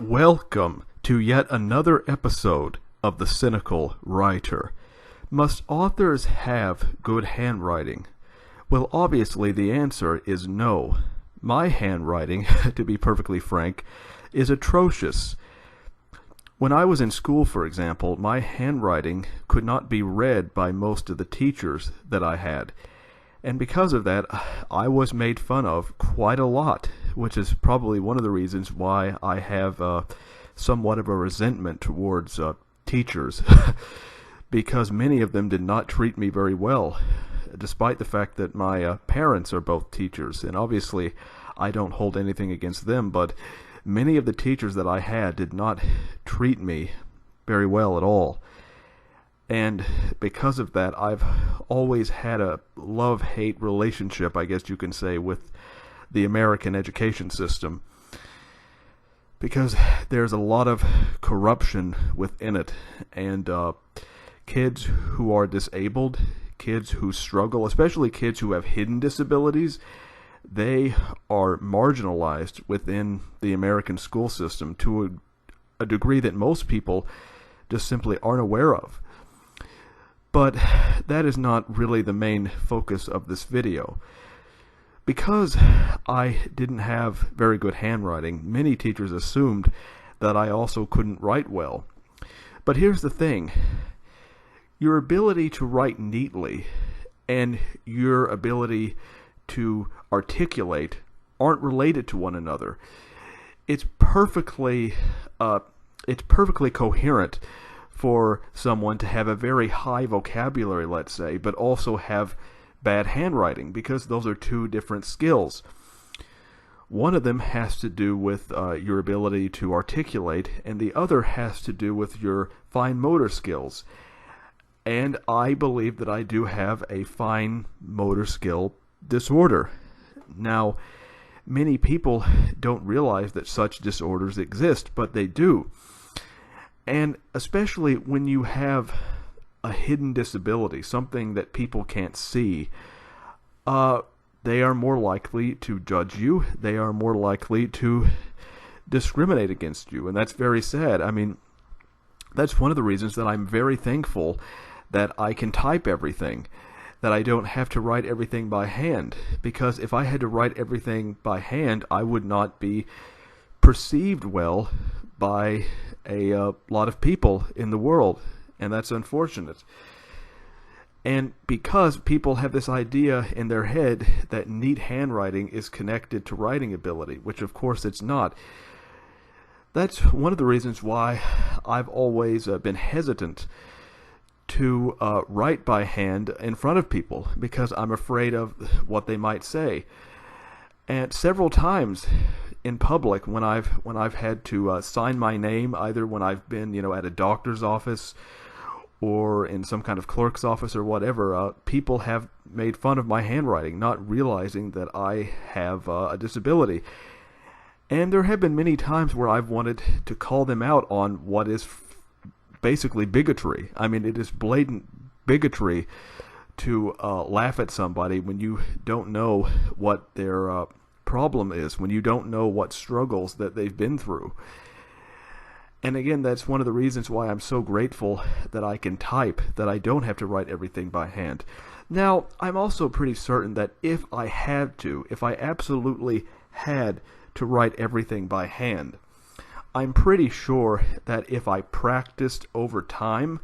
Welcome to yet another episode of The Cynical Writer. Must authors have good handwriting? Well, obviously the answer is no. My handwriting, to be perfectly frank, is atrocious. When I was in school, for example, my handwriting could not be read by most of the teachers that I had. And because of that, I was made fun of quite a lot, which is probably one of the reasons why I have somewhat of a resentment towards teachers, because many of them did not treat me very well, despite the fact that my parents are both teachers. And obviously, I don't hold anything against them, but many of the teachers that I had did not treat me very well at all. And because of that, I've always had a love-hate relationship, I guess you can say, with the American education system. Because there's a lot of corruption within it. And kids who are disabled, kids who struggle, especially kids who have hidden disabilities, they are marginalized within the American school system to a degree that most people just simply aren't aware of. But that is not really the main focus of this video. Because I didn't have very good handwriting, many teachers assumed that I also couldn't write well. But here's the thing. Your ability to write neatly and your ability to articulate aren't related to one another. It's perfectly coherent for someone to have a very high vocabulary, let's say, but also have bad handwriting, because those are two different skills. One of them has to do with your ability to articulate, and the other has to do with your fine motor skills. And I believe that I do have a fine motor skill disorder. Now, many people don't realize that such disorders exist, but they do. And especially when you have a hidden disability, something that people can't see, they are more likely to judge you. They are more likely to discriminate against you. And that's very sad. I mean, that's one of the reasons that I'm very thankful that I can type everything, that I don't have to write everything by hand. Because if I had to write everything by hand, I would not be perceived well by a lot of people in the world, and that's unfortunate. And because people have this idea in their head that neat handwriting is connected to writing ability, which of course it's not, that's one of the reasons why I've always been hesitant to write by hand in front of people, because I'm afraid of what they might say. And several times in public, when I've had to sign my name, either when I've been at a doctor's office or in some kind of clerk's office or whatever, people have made fun of my handwriting, not realizing that I have a disability. And there have been many times where I've wanted to call them out on what is basically bigotry. I mean, it is blatant bigotry to laugh at somebody when you don't know what their problem is, when you don't know what struggles that they've been through. And again, that's one of the reasons why I'm so grateful that I can type, that I don't have to write everything by hand. Now, I'm also pretty certain that if I absolutely had to write everything by hand, I'm pretty sure that if I practiced over time,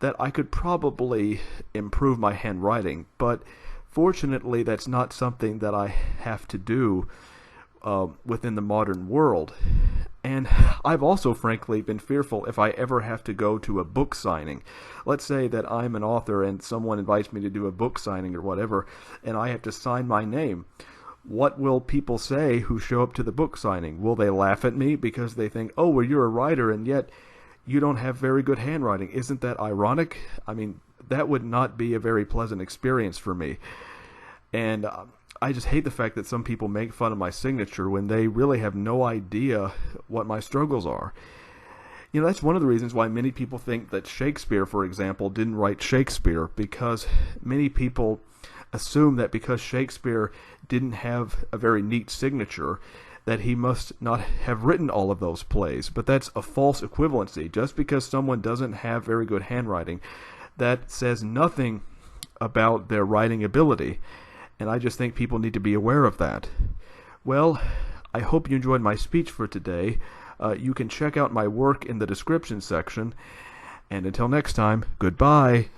that I could probably improve my handwriting. But fortunately, that's not something that I have to do within the modern world. And I've also, frankly, been fearful if I ever have to go to a book signing. Let's say that I'm an author and someone invites me to do a book signing or whatever, and I have to sign my name. What will people say who show up to the book signing? Will they laugh at me because they think, oh, well, you're a writer and yet you don't have very good handwriting? Isn't that ironic? I mean, that would not be a very pleasant experience for me. And I just hate the fact that some people make fun of my signature when they really have no idea what my struggles are. That's one of the reasons why many people think that Shakespeare, for example, didn't write Shakespeare, because many people assume that because Shakespeare didn't have a very neat signature, that he must not have written all of those plays. But that's a false equivalency. Just because someone doesn't have very good handwriting, that says nothing about their writing ability. And I just think people need to be aware of that. Well, I hope you enjoyed my speech for today. You can check out my work in the description section. And until next time, goodbye.